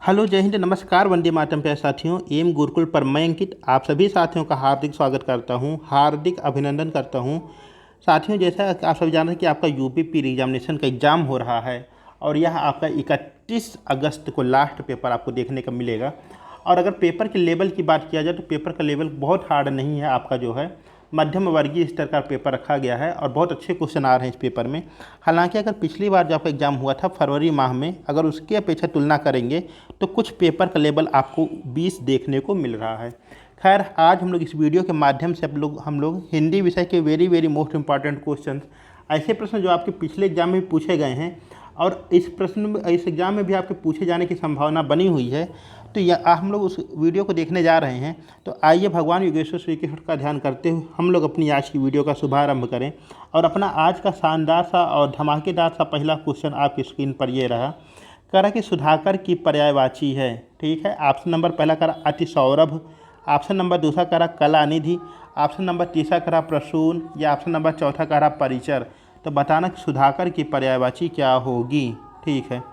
Hello, जय हिंद, नमस्कार, वंदे मातरम प्यारे साथियों। एम गुरुकुल पर मैं अंकित आप सभी साथियों का हार्दिक स्वागत करता हूं, हार्दिक अभिनंदन करता हूं। साथियों, जैसा कि आप सभी जान रहे हैं कि आपका यूपी प्री एग्जामिनेशन का एग्ज़ाम हो रहा है और यह आपका 31 अगस्त को लास्ट पेपर आपको देखने को मिलेगा। और अगर पेपर के लेवल की बात किया जाए तो पेपर का लेवल बहुत हार्ड नहीं है, आपका जो है मध्यम वर्गीय स्तर का पेपर रखा गया है और बहुत अच्छे क्वेश्चन आ रहे हैं इस पेपर में। हालांकि अगर पिछली बार जो आपका एग्ज़ाम हुआ था फरवरी माह में, अगर उसकी अपेक्षा तुलना करेंगे तो कुछ पेपर का लेवल आपको 20 देखने को मिल रहा है। खैर, आज हम लोग इस वीडियो के माध्यम से हम लोग हिंदी विषय के very very most important question, ऐसे प्रश्न जो आपके पिछले एग्जाम में पूछे गए हैं और इस एग्ज़ाम में भी आपके पूछे जाने की संभावना बनी हुई है, तो यह हम लोग उस वीडियो को देखने जा रहे हैं। तो आइए भगवान योगेश्वर श्री कृष्ण का ध्यान करते हुए हम लोग अपनी आज की वीडियो का शुभारंभ करें। और अपना आज का शानदार सा और धमाकेदार सा पहला क्वेश्चन आपकी स्क्रीन पर ये रहा। करा कि सुधाकर की पर्यायवाची है। ठीक है, ऑप्शन नंबर पहला करा अति सौरभ, ऑप्शन नंबर दूसरा करा कलानिधि, ऑप्शन नंबर तीसरा करा प्रसून या ऑप्शन नंबर चौथा करा परिचर। तो बताना कि सुधाकर की पर्यायवाची क्या होगी। ठीक है,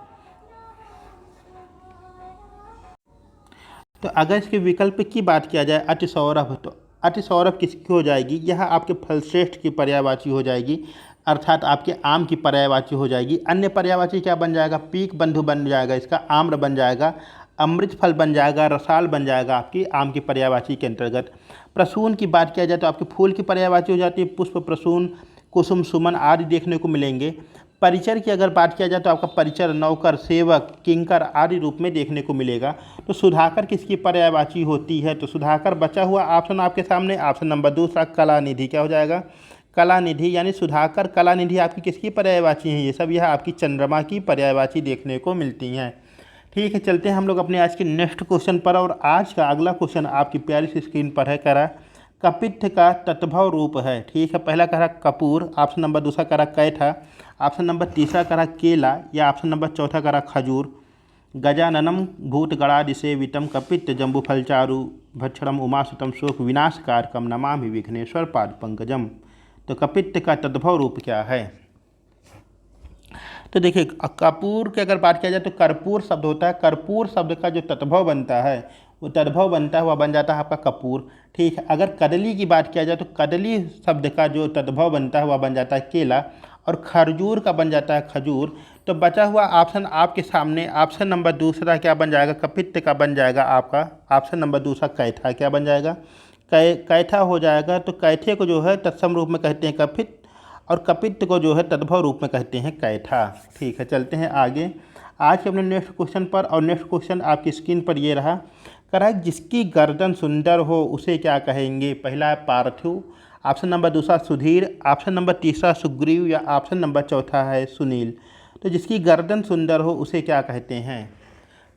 तो अगर इसके विकल्प की बात किया जाए अति सौरभ, तो अति सौरभ किसकी हो जाएगी? यह आपके फलश्रेष्ठ की पर्यायवाची हो जाएगी, अर्थात आपके आम की पर्यायवाची हो जाएगी। अन्य पर्यायवाची क्या बन जाएगा? पीक बंधु बन जाएगा, इसका आम्र बन जाएगा, अमृत फल बन जाएगा, रसाल बन जाएगा आपकी आम की पर्यायवाची के अंतर्गत। प्रसून की बात किया जाए तो आपके फूल की पर्यायवाची हो जाती है, पुष्प, प्रसून, कुसुम, सुमन आदि देखने को मिलेंगे। परिचर की अगर बात किया जाए तो आपका परिचर नौकर, सेवक, किंकर आदि रूप में देखने को मिलेगा। तो सुधाकर किसकी पर्यायवाची होती है? तो सुधाकर बचा हुआ ऑप्शन आपके सामने, ऑप्शन नंबर दूसरा कलानिधि क्या हो जाएगा? कलानिधि, यानी सुधाकर कलानिधि आपकी किसकी पर्यायवाची हैं? ये सब यह आपकी चंद्रमा की पर्यायवाची देखने को मिलती हैं। ठीक है, चलते हैं हम लोग अपने आज के नेक्स्ट क्वेश्चन पर। और आज का अगला क्वेश्चन आपकी प्यारी सी स्क्रीन पर है। करा कपित्थ का तत्भव रूप है। ठीक है, पहला करा कपूर, ऑप्शन नंबर दूसरा करा कैठा, ऑप्शन नंबर तीसरा करा केला या ऑप्शन नंबर चौथा करा खजूर। गजाननम भूतगणादिसेवितम कपित्थ जम्बूफलचारु भक्षणम उमासुतम शोक विनाशकारकम नमामि विघ्नेश्वर पाद पंकजम। तो कपित्थ का तद्भव रूप क्या है? तो देखिए, कपूर की अगर बात किया जाए तो कर्पूर शब्द होता है। कर्पूर शब्द का जो तद्भव बनता है, वो तद्भव बनता है, वह बन जाता है आपका कपूर। ठीक है, अगर कदली की बात किया जाए तो कदली शब्द का जो तद्भव बनता है वह बन जाता है केला, और खरजूर का बन जाता है खजूर। तो बचा हुआ ऑप्शन आपके सामने, ऑप्शन नंबर दूसरा क्या बन जाएगा? कपित्थ का बन जाएगा आपका ऑप्शन नंबर दूसरा कैथा क्या बन जाएगा? कैथा हो जाएगा। तो कैथे को जो है तत्सम रूप में कहते हैं कपित्थ, और कपित्थ को जो है तद्भव रूप में कहते हैं कैठा। ठीक है, चलते हैं आगे आज के अपने नेक्स्ट क्वेश्चन पर। और नेक्स्ट क्वेश्चन आपकी स्क्रीन पर ये रहा। करा जिसकी गर्दन सुंदर हो उसे क्या कहेंगे? पहला है पार्थिव, ऑप्शन नंबर दूसरा सुधीर, ऑप्शन नंबर तीसरा सुग्रीव या ऑप्शन नंबर चौथा है सुनील। तो जिसकी गर्दन सुंदर हो उसे क्या कहते हैं?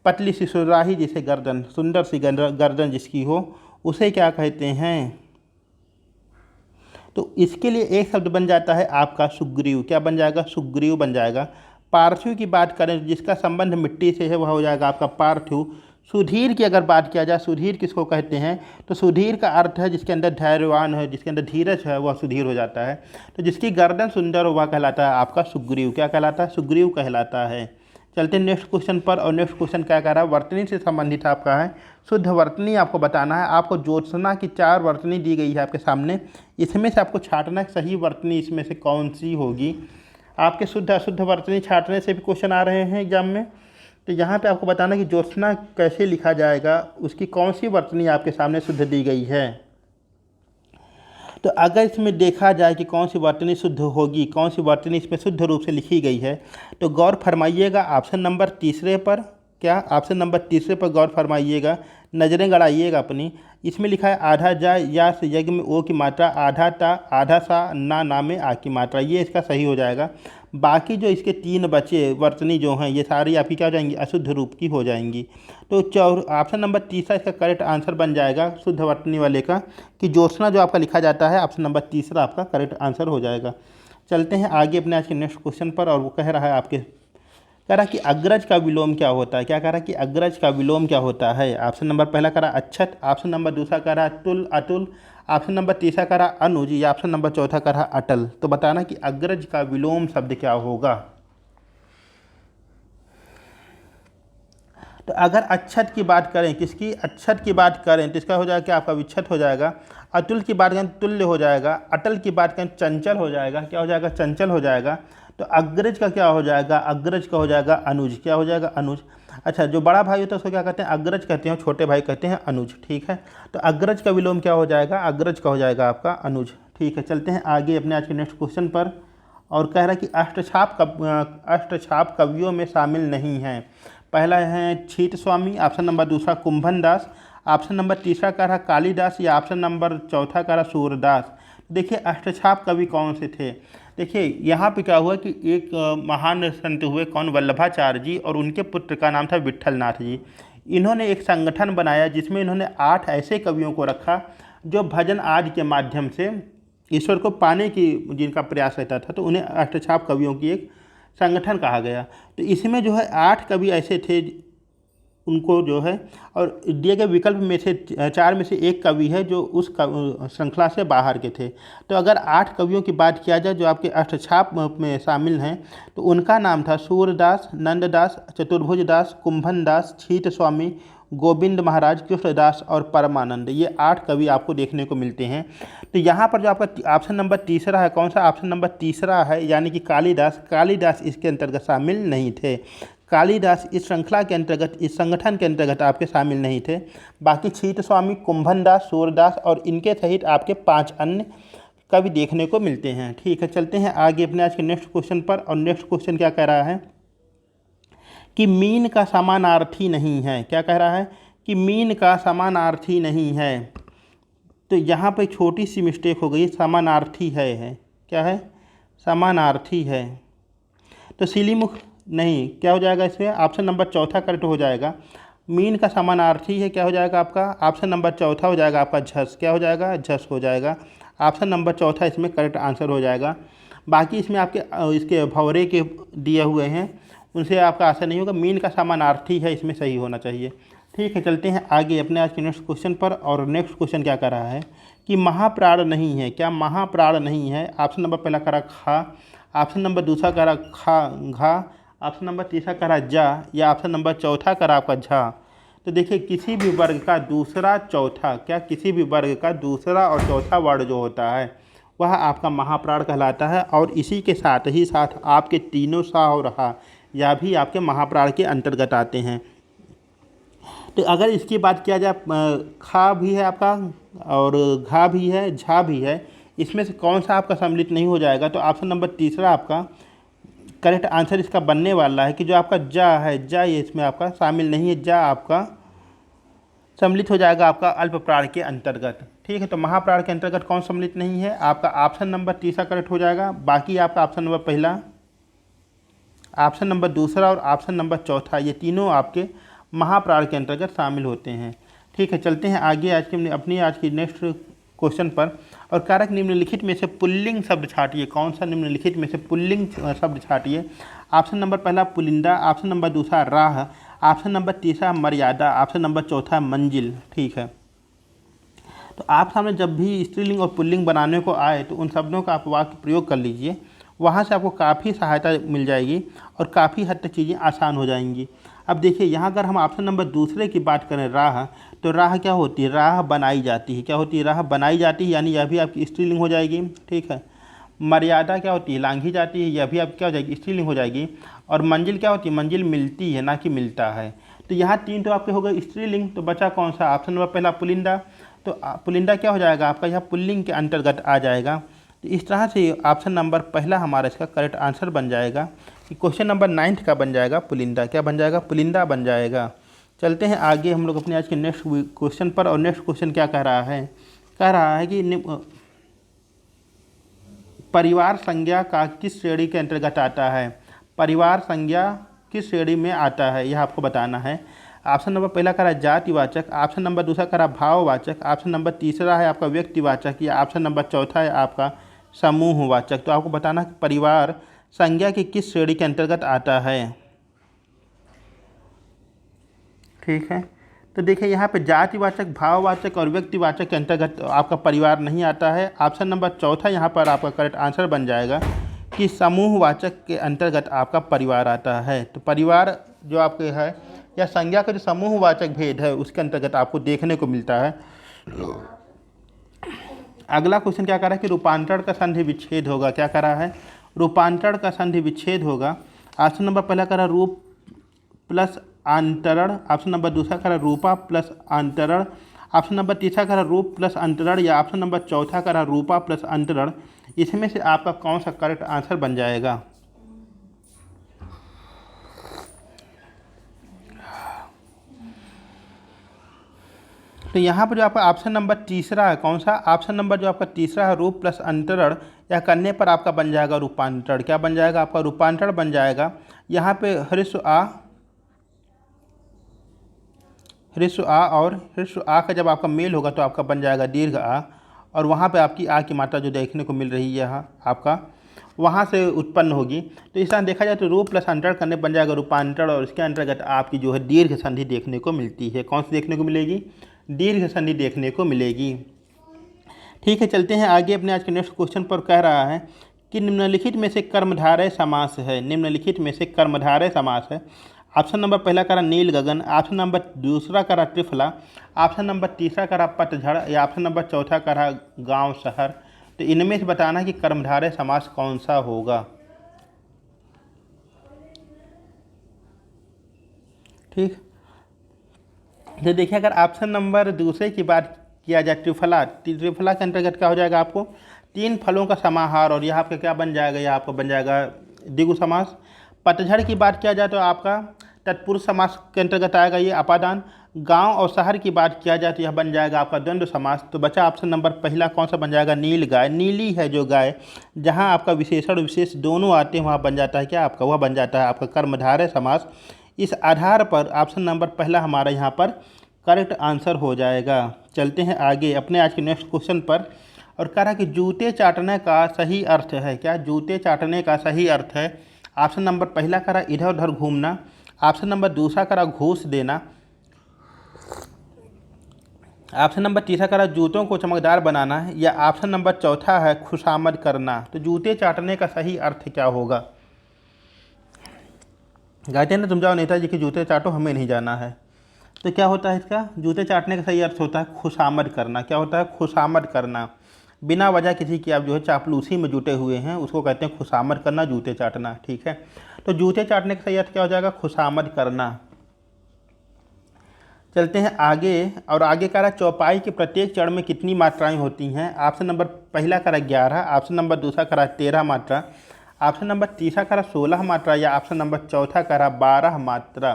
पतली सी सुराही जिसे गर्दन, सुंदर सी गर्दन जिसकी हो उसे क्या कहते हैं? तो इसके लिए एक शब्द बन जाता है आपका सुग्रीव। क्या बन जाएगा? सुग्रीव बन जाएगा। पार्थिव की बात करें जिसका संबंध मिट्टी से है वह हो जाएगा आपका पार्थिव। सुधीर की अगर बात किया जाए, सुधीर किसको कहते हैं? तो सुधीर का अर्थ है जिसके अंदर धैर्यवान है, जिसके अंदर धीरज है, वह सुधीर हो जाता है। तो जिसकी गर्दन सुंदर हो वह कहलाता है आपका सुग्रीव। क्या कहलाता है? सुग्रीव कहलाता है। चलते हैं नेक्स्ट क्वेश्चन पर। और नेक्स्ट क्वेश्चन क्या कह रहा है? वर्तनी से संबंधित आपका है। शुद्ध वर्तनी आपको बताना है। आपको ज्योत्सना की 4 वर्तनी दी गई है आपके सामने, इसमें से आपको छांटना है सही वर्तनी इसमें से कौन सी होगी। आपके शुद्ध अशुद्ध वर्तनी छांटने से भी क्वेश्चन आ रहे हैं एग्जाम में। तो यहाँ पे आपको बताना कि ज्योत्सना कैसे लिखा जाएगा, उसकी कौन सी वर्तनी आपके सामने शुद्ध दी गई है। तो अगर इसमें देखा जाए कि कौन सी वर्तनी शुद्ध होगी, कौन सी वर्तनी इसमें शुद्ध रूप से लिखी गई है, तो गौर फरमाइएगा ऑप्शन नंबर तीसरे पर। क्या? ऑप्शन नंबर तीसरे पर गौर फरमाइएगा, नज़रें गड़ाइएगा अपनी। इसमें लिखा है आधा जा या से यज्ञ में ओ की मात्रा, आधा ता, आधा सा, ना में आ की मात्रा, ये इसका सही हो जाएगा। बाकी जो इसके 3 बचे वर्तनी जो हैं ये सारी आपकी क्या हो जाएंगी? अशुद्ध रूप की हो जाएंगी। तो ऑप्शन नंबर तीसरा इसका करेक्ट आंसर बन जाएगा शुद्ध वर्तनी वाले का, कि ज्योत्सना जो आपका लिखा जाता है, ऑप्शन नंबर तीसरा आपका करेक्ट आंसर हो जाएगा। चलते हैं आगे अपने आज के नेक्स्ट क्वेश्चन पर। और वो कह रहा है आपके, कह रहा कि अग्रज का विलोम क्या होता है? क्या कह रहा कि अग्रज का विलोम क्या होता है? ऑप्शन नंबर पहला कह रहा अच्छत, ऑप्शन नंबर दूसरा कह रहा तुल अतुल, ऑप्शन नंबर तीसरा कह रहा अनुज या ऑप्शन नंबर चौथा कह रहा अटल। तो बताना कि अग्रज का विलोम शब्द क्या होगा। तो अगर अच्छत की बात करें, किसकी, अच्छत की बात करें, तो इसका हो जाएगा क्या, आपका विच्छत हो जाएगा। अतुल की बात करें तुल्य हो जाएगा। अटल की बात करें चंचल हो जाएगा। क्या हो जाएगा, चंचल हो जाएगा। तो अग्रज का क्या हो जाएगा, अग्रज का हो जाएगा अनुज। क्या हो जाएगा, अनुज। अच्छा, जो बड़ा भाई होता है उसको क्या कहते हैं, अग्रज कहते हैं, छोटे भाई कहते हैं अनुज। ठीक है, तो अग्रज का विलोम क्या हो जाएगा, अग्रज का हो जाएगा आपका अनुज। ठीक है, चलते हैं आगे अपने आज के नेक्स्ट क्वेश्चन पर। और कह रहा है कि अष्टछाप कवियों में शामिल नहीं हैं। पहला है छीट स्वामी, ऑप्शन नंबर दूसरा कुंभन दास, ऑप्शन नंबर तीसरा कह रहा कालिदास, या ऑप्शन नंबर चौथा कह रहा सूरदास। देखिए अष्टछाप कवि कौन से थे। देखिए यहाँ पे क्या हुआ कि एक महान संत हुए कौन, वल्लभाचार्य जी, और उनके पुत्र का नाम था विट्ठलनाथ जी। इन्होंने एक संगठन बनाया जिसमें इन्होंने 8 ऐसे कवियों को रखा जो भजन आदि के माध्यम से ईश्वर को पाने की जिनका प्रयास रहता था, तो उन्हें अष्टछाप कवियों की एक संगठन कहा गया। तो इसमें जो है 8 कवि ऐसे थे उनको जो है, और दिए गए विकल्प में से 4 में से एक कवि है जो उस श्रृंखला से बाहर के थे। तो अगर 8 कवियों की बात किया जाए जो आपके अष्टछाप में शामिल हैं, तो उनका नाम था सूरदास, नंददास, चतुर्भुज दास, कुंभन दास, छीट स्वामी, गोविंद महाराज, कृष्णदास और परमानंद। ये 8 कवि आपको देखने को मिलते हैं। तो यहाँ पर जो आपका ऑप्शन नंबर तीसरा है, कौन सा, ऑप्शन नंबर तीसरा है, यानी कि कालिदास। कालिदास इसके अंतर्गत शामिल नहीं थे। कालिदास इस श्रृंखला के अंतर्गत, इस संगठन के अंतर्गत आपके शामिल नहीं थे। बाकी छीट स्वामी, कुंभन दास, सूरदास और इनके सहित आपके 5 अन्य कवि देखने को मिलते हैं। ठीक है, चलते हैं आगे अपने आज के नेक्स्ट क्वेश्चन पर। और नेक्स्ट क्वेश्चन क्या कह रहा है कि मीन का समानार्थी नहीं है। क्या कह रहा है कि मीन का समानार्थी नहीं है। तो यहाँ पर छोटी सी मिस्टेक हो गई, समानार्थी है। क्या है, समानार्थी है। तो सिलीमुख नहीं, क्या हो जाएगा इसमें, ऑप्शन नंबर चौथा करेक्ट हो जाएगा। मीन का समानार्थी है, क्या हो जाएगा आपका, ऑप्शन नंबर चौथा हो जाएगा आपका झस। क्या हो जाएगा, झस हो जाएगा। ऑप्शन नंबर चौथा इसमें करेक्ट आंसर हो जाएगा। बाकी इसमें आपके इसके भौरे के दिए हुए हैं, उनसे आपका आंसर नहीं होगा। मीन का समानार्थी है, इसमें सही होना चाहिए। ठीक है, चलते हैं आगे अपने आज के नेक्स्ट क्वेश्चन पर। और नेक्स्ट क्वेश्चन क्या कर रहा है कि महाप्राण नहीं है। क्या महाप्राण नहीं है, ऑप्शन नंबर पहला करा खा, ऑप्शन नंबर दूसरा करा खा घा, ऑप्शन नंबर तीसरा करा जा, या ऑप्शन नंबर चौथा करा आपका झा। तो देखिए किसी भी वर्ग का दूसरा चौथा, क्या किसी भी वर्ग का दूसरा और चौथा वर्ण जो होता है वह आपका महाप्राण कहलाता है। और इसी के साथ ही साथ आपके तीनों सा और हा या भी आपके महाप्राण के अंतर्गत आते हैं। तो अगर इसकी बात किया जाए, खा भी है आपका और घा भी है, झा भी है, इसमें से कौन सा आपका सम्मिलित नहीं हो जाएगा। तो ऑप्शन नंबर तीसरा आपका करेक्ट आंसर इसका बनने वाला है कि जो आपका जा है, जा ये इसमें आपका शामिल नहीं है, जा आपका सम्मिलित हो जाएगा आपका अल्प प्राण के अंतर्गत। ठीक है, तो महाप्राण के अंतर्गत कौन सम्मिलित नहीं है, आपका ऑप्शन नंबर तीसरा करेक्ट हो जाएगा। बाकी आपका ऑप्शन नंबर पहला, ऑप्शन नंबर दूसरा और ऑप्शन नंबर चौथा, ये तीनों आपके महाप्राण के अंतर्गत शामिल होते हैं। ठीक है, चलते हैं आगे आज की अपनी आज की नेक्स्ट क्वेश्चन पर। और कारक निम्नलिखित में से पुल्लिंग शब्द छाटिए। कौन सा निम्नलिखित में से पुल्लिंग शब्द छाटिए। ऑप्शन नंबर पहला पुलिंदा, ऑप्शन नंबर दूसरा राह, ऑप्शन नंबर तीसरा मर्यादा, ऑप्शन नंबर चौथा मंजिल। ठीक है, तो आप सामने जब भी स्त्रीलिंग और पुल्लिंग बनाने को आए तो उन शब्दों का आप वाक्य प्रयोग कर लीजिए, वहाँ से आपको काफ़ी सहायता मिल जाएगी और काफ़ी हद तक चीज़ें आसान हो जाएंगी। अब देखिए यहाँ अगर हम ऑप्शन नंबर दूसरे की बात करें राह, तो राह क्या होती है, राह बनाई जाती है। क्या होती है, राह बनाई जाती है, यानी यह भी आपकी स्त्रीलिंग हो जाएगी। ठीक है, मर्यादा क्या होती है, लांघी जाती है, यह भी आप क्या हो जाएगी, स्त्रीलिंग हो जाएगी। और मंजिल क्या होती है, मंजिल मिलती है ना कि मिलता है। तो यहाँ 3 तो आपके हो गए स्त्रीलिंग, तो बचा कौन सा, ऑप्शन नंबर पहला पुलिंदा। तो पुलिंदा क्या हो जाएगा आपका, यहाँ पुल्लिंग के अंतर्गत आ जाएगा। तो इस तरह से ऑप्शन नंबर पहला हमारा इसका करेक्ट आंसर बन जाएगा कि क्वेश्चन नंबर 9 का बन जाएगा पुलिंदा। क्या बन जाएगा, पुलिंदा बन जाएगा। चलते हैं आगे हम लोग अपने आज के नेक्स्ट क्वेश्चन पर। और नेक्स्ट क्वेश्चन क्या कह रहा है, कह रहा है कि परिवार संज्ञा का किस श्रेणी के अंतर्गत आता है। परिवार संज्ञा किस श्रेणी में आता है यह आपको बताना है। ऑप्शन नंबर पहला कह रहा है जातिवाचक, ऑप्शन नंबर दूसरा कह रहा है भाववाचक, ऑप्शन नंबर तीसरा है आपका व्यक्तिवाचक, या ऑप्शन नंबर चौथा है आपका समूहवाचक। तो आपको बताना कि परिवार संज्ञा की किस श्रेणी के अंतर्गत आता है। ठीक है, तो देखिए यहाँ पे जातिवाचक, भाववाचक और व्यक्तिवाचक के अंतर्गत आपका परिवार नहीं आता है। ऑप्शन नंबर चौथा यहाँ पर आपका करेक्ट आंसर बन जाएगा कि समूहवाचक के अंतर्गत आपका परिवार आता है। तो परिवार जो आपके है या संज्ञा का जो समूहवाचक भेद है उसके अंतर्गत आपको देखने को मिलता है। अगला क्वेश्चन क्या कर रहा है कि रूपांतरण का संधि विच्छेद होगा। क्या कर रहा है? रूपांतरण का संधि विच्छेद होगा। ऑप्शन नंबर पहला कर रहा रूप प्लस अंतरण, ऑप्शन नंबर दूसरा कर रहा रूपा प्लस अंतरण, ऑप्शन नंबर तीसरा कर रहा रूप प्लस अंतरण, या ऑप्शन नंबर चौथा कर रहा रूपा प्लस अंतरण। इसमें से आपका कौन सा करेक्ट आंसर बन जाएगा? तो यहाँ पर जो आपका ऑप्शन नंबर तीसरा है, कौन सा? ऑप्शन नंबर जो आपका तीसरा है रूप प्लस अंतरण, या करने पर आपका बन जाएगा रूपांतरण। क्या बन जाएगा? आपका रूपांतरण बन जाएगा। यहाँ पे ह्रस्व आ और ह्रस्व आ का जब आपका मेल होगा तो आपका बन जाएगा दीर्घ आ, और वहाँ पे आपकी आ की मात्रा जो देखने को मिल रही है यहाँ आपका वहाँ से उत्पन्न होगी। तो इस तरह देखा जाए तो रूप प्लस अंतरण करने बन जाएगा रूपांतरण, और इसके अंतर्गत आपकी जो है दीर्घ संधि देखने को मिलती है। कौन सी देखने को मिलेगी? दीर्घ संधि देखने को मिलेगी। ठीक है, चलते हैं आगे अपने आज के नेक्स्ट क्वेश्चन पर। कह रहा है कि निम्नलिखित में से कर्मधारय समास है। निम्नलिखित में से कर्मधारय समास है। ऑप्शन नंबर पहला करा नील गगन, ऑप्शन नंबर दूसरा करा त्रिफला, ऑप्शन नंबर तीसरा करा पतझड़, या ऑप्शन नंबर चौथा करा गांव शहर। तो इनमें से बताना कि कर्मधारय समास कौन सा होगा। ठीक, तो देखिए अगर ऑप्शन नंबर दूसरे की बात किया जाए त्रिफला के अंतर्गत क्या हो जाएगा? आपको तीन फलों का समाहार, और यहाँ आपका क्या बन जाएगा? यह आपका बन जाएगा द्विगु समास। पतझड़ की बात किया जाए तो आपका तत्पुरुष समास के अंतर्गत आएगा ये अपादान। गांव और शहर की बात किया जाए तो यह बन जाएगा आपका द्वंद्व समास। तो बचा ऑप्शन नंबर पहला, कौन सा बन जाएगा? नील गाय। नीली है जो गाय, जहाँ आपका विशेषण और विशेष दोनों आते हैं वहाँ बन जाता है क्या आपका? वह बन जाता है आपका कर्मधारय समास। इस आधार पर ऑप्शन नंबर पहला हमारा यहाँ पर करेक्ट आंसर हो जाएगा। चलते हैं आगे अपने आज के नेक्स्ट क्वेश्चन पर, और कह रहा है कि जूते चाटने का सही अर्थ है। क्या? जूते चाटने का सही अर्थ है। ऑप्शन नंबर पहला करा इधर उधर घूमना, ऑप्शन नंबर दूसरा करा घूस देना, ऑप्शन नंबर तीसरा करा जूतों को चमकदार बनाना, या ऑप्शन नंबर चौथा है खुशामद करना। तो जूते चाटने का सही अर्थ क्या होगा? कहते हैं ना तुम जाओ नेताजी के जूते चाटो, हमें नहीं जाना है। तो क्या होता है इसका? जूते चाटने का सही अर्थ होता है खुशामद करना। क्या होता है? खुशामद करना। बिना वजह किसी की आप जो है चापलूसी में जुटे हुए हैं उसको कहते हैं खुशामद करना, जूते चाटना। ठीक है, तो जूते चाटने का सही अर्थ क्या हो जाएगा? खुशामद करना। चलते हैं आगे, और आगे कह रहा है चौपाई के प्रत्येक चरण में कितनी मात्राएं होती हैं। ऑप्शन नंबर पहला करा 11, ऑप्शन नंबर दूसरा करा 13 मात्रा, ऑप्शन नंबर तीसरा करा 16 मात्रा, या ऑप्शन नंबर चौथा करा 12 मात्रा।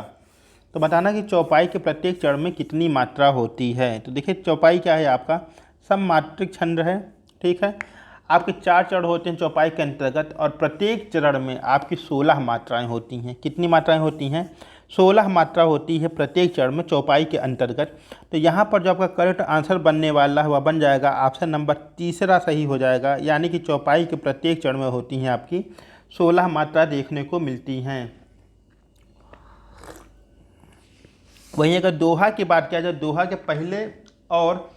तो बताना कि चौपाई के प्रत्येक चरण में कितनी मात्रा होती है। तो देखिए चौपाई क्या है आपका? सममात्रिक छंद है। ठीक है, आपके 4 चरण होते हैं चौपाई के अंतर्गत, और प्रत्येक चरण में आपकी 16 मात्राएं होती हैं। कितनी मात्राएं होती हैं? 16 मात्रा होती है प्रत्येक चरण में चौपाई के अंतर्गत। तो यहाँ पर जो आपका करेक्ट आंसर बनने वाला है वह बन जाएगा ऑप्शन नंबर तीसरा सही हो जाएगा, यानी कि चौपाई के प्रत्येक चरण में होती हैं आपकी 16 मात्रा देखने को मिलती हैं। वहीं अगर दोहा की बात किया जाए, दोहा के पहले और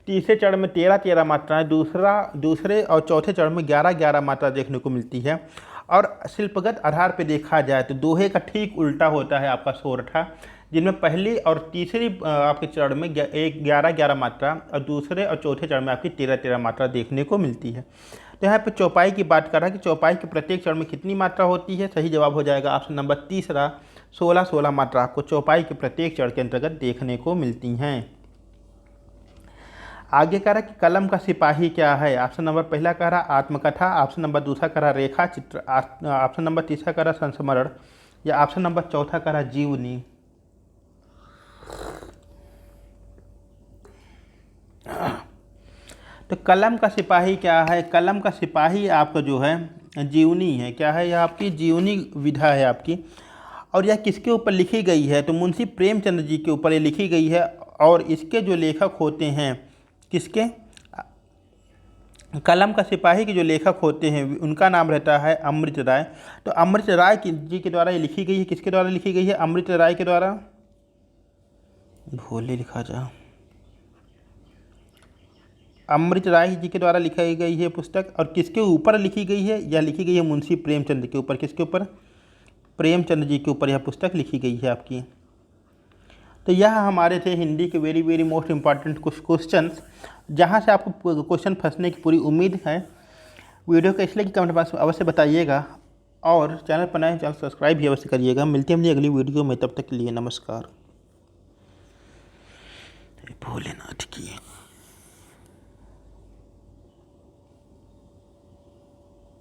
तीसरे चरण में 13 मात्राएं, दूसरे और चौथे चरण में 11 मात्रा देखने को मिलती है। और शिल्पगत आधार पर देखा जाए तो दोहे का ठीक उल्टा होता है आपका सोरठा, जिनमें पहली और तीसरी आपके चरण में 11 मात्रा, और दूसरे और चौथे चरण में आपकी 13 मात्रा देखने को मिलती है। तो यहाँ पे चौपाई की बात कर रहा है कि चौपाई के प्रत्येक चरण में कितनी मात्रा होती है। सही जवाब हो जाएगा ऑप्शन नंबर तीसरा, 16 मात्रा आपको चौपाई के प्रत्येक चरण के अंतर्गत देखने को मिलती हैं। आगे कह रहा है कि कलम का सिपाही क्या है। ऑप्शन नंबर पहला कह रहा आत्मकथा, ऑप्शन नंबर दूसरा कह रहा रेखा चित्र, ऑप्शन नंबर तीसरा कह रहा संस्मरण, या ऑप्शन नंबर चौथा कह रहा जीवनी। तो कलम का सिपाही क्या है? कलम का सिपाही आपका जो है जीवनी है। क्या है? यह आपकी जीवनी विधा है आपकी, और यह किसके ऊपर लिखी गई है? तो मुंशी प्रेमचंद जी के ऊपर ये लिखी गई है, और इसके जो लेखक होते हैं किसके? कलम का सिपाही के जो लेखक होते हैं उनका नाम रहता है अमृत राय। तो अमृत राय जी के द्वारा ये लिखी गई है। किसके द्वारा लिखी गई है? अमृत राय के द्वारा। भोले लिखा जा, अमृत राय जी के द्वारा लिखाई गई है पुस्तक। और किसके ऊपर लिखी गई है? यह लिखी गई है मुंशी प्रेमचंद के ऊपर। किसके ऊपर? प्रेमचंद जी के ऊपर यह पुस्तक लिखी गई है आपकी। तो यह हमारे थे हिंदी के वेरी वेरी मोस्ट इम्पॉर्टेंट कुछ क्वेश्चंस, जहाँ से आपको क्वेश्चन फंसने की पूरी उम्मीद है। वीडियो को इसलिए कि कमेंट बॉक्स में अवश्य बताइएगा, और चैनल पर नए चैनल सब्सक्राइब भी अवश्य करिएगा। मिलते हैं अपनी अगली वीडियो में, तब तक के लिए नमस्कार। भोलेनाथ की।